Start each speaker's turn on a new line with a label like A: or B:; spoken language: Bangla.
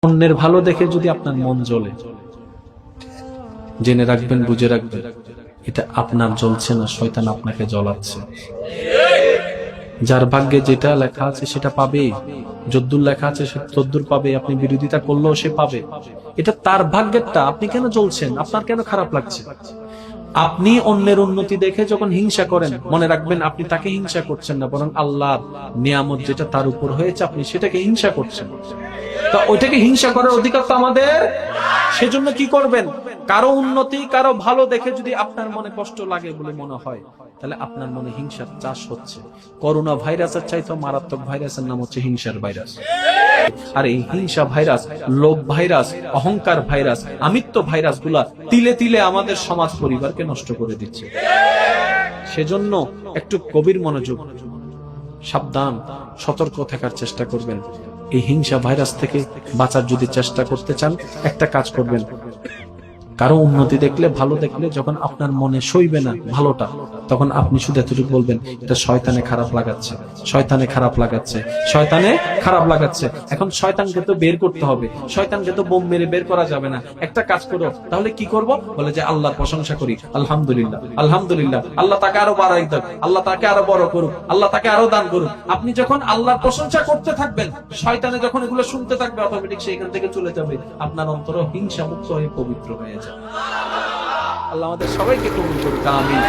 A: অন্যের ভালো দেখে যদি আপনার মন জ্বলে, জেনে রাখবেন, বুঝে রাখবেন, এটা আপনার জ্বলছে না, শয়তান আপনাকে জ্বলাচ্ছে। যার ভাগ্যে যেটা লেখা আছে সেটা পাবে, যদ্দুর লেখা আছে সে তদ্দুর পাবে, আপনি বিরোধিতা করলেও সে পাবে। এটা তার ভাগ্যেরটা, আপনি কেন জ্বলছেন? আপনার কেন খারাপ লাগছে? আপনি অন্যের উন্নতি দেখে যখন হিংসা করেন, মনে রাখবেন আপনি তাকে হিংসা করছেন না, বরং আল্লাহর নিয়ামত যেটা তার উপর হয়েছে আপনি সেটাকে হিংসা করছেন। তো ওইটাকে হিংসা করার অধিকার তো আমাদের। সেজন্য কি করবেন? কারো উন্নতি, কারো ভালো দেখে যদি আপনার মনে কষ্ট লাগে বলে মনে হয়, তাহলে আপনার মনে হিংসার চাষ হচ্ছে। করোনা ভাইরাসের চাইতে মারাত্মক ভাইরাসের নাম হচ্ছে হিংসার ভাইরাস। আর এই হিংসা ভাইরাস, লোভ ভাইরাস, অহংকার ভাইরাস, আমিত্ব ভাইরাস গুলা তিলে তিলে আমাদের সমাজ পরিবারকে নষ্ট করে দিচ্ছে। সেজন্য একটু গভীর মনোযোগ, সাবধান, সতর্ক থাকার চেষ্টা করবেন। এই হিংসা ভাইরাস থেকে বাঁচার যদি চেষ্টা করতে চান, একটা কাজ করবেন, কারো উন্নতি দেখলে, ভালো দেখলে যখন আপনার মনে সইবে না ভালোটা, তখন আপনি শুধু এতটুকু বলবেন, এটা শয়তানে খারাপ লাগাচ্ছে, শয়তানে খারাপ লাগাচ্ছে, শয়তানে খারাপ লাগাচ্ছে। এখন শয়তানকে তো বের করতে হবে, শয়তানকে তো বোম মেরে বের করা যাবে না। একটা কাজ করো, তাহলে কি করব? বলে যে আল্লাহর প্রশংসা করি, আলহামদুলিল্লাহ, আলহামদুলিল্লাহ, আল্লাহ তাকে আরো বাড়াই দেন, আল্লাহ তাকে আরো বড় করুক, আল্লাহ তাকে আরো দান করুক। আপনি যখন আল্লাহর প্রশংসা করতে থাকবেন, শয়তানে যখন এগুলো শুনতে থাকবে, অটোমেটিক সেখান থেকে চলে যাবে, আপনার অন্তর হিংসা মুক্ত হয়ে পবিত্র হয়ে যাবে। আল্লাহ আমাদের সবাইকে কবুল করুক, আমিন।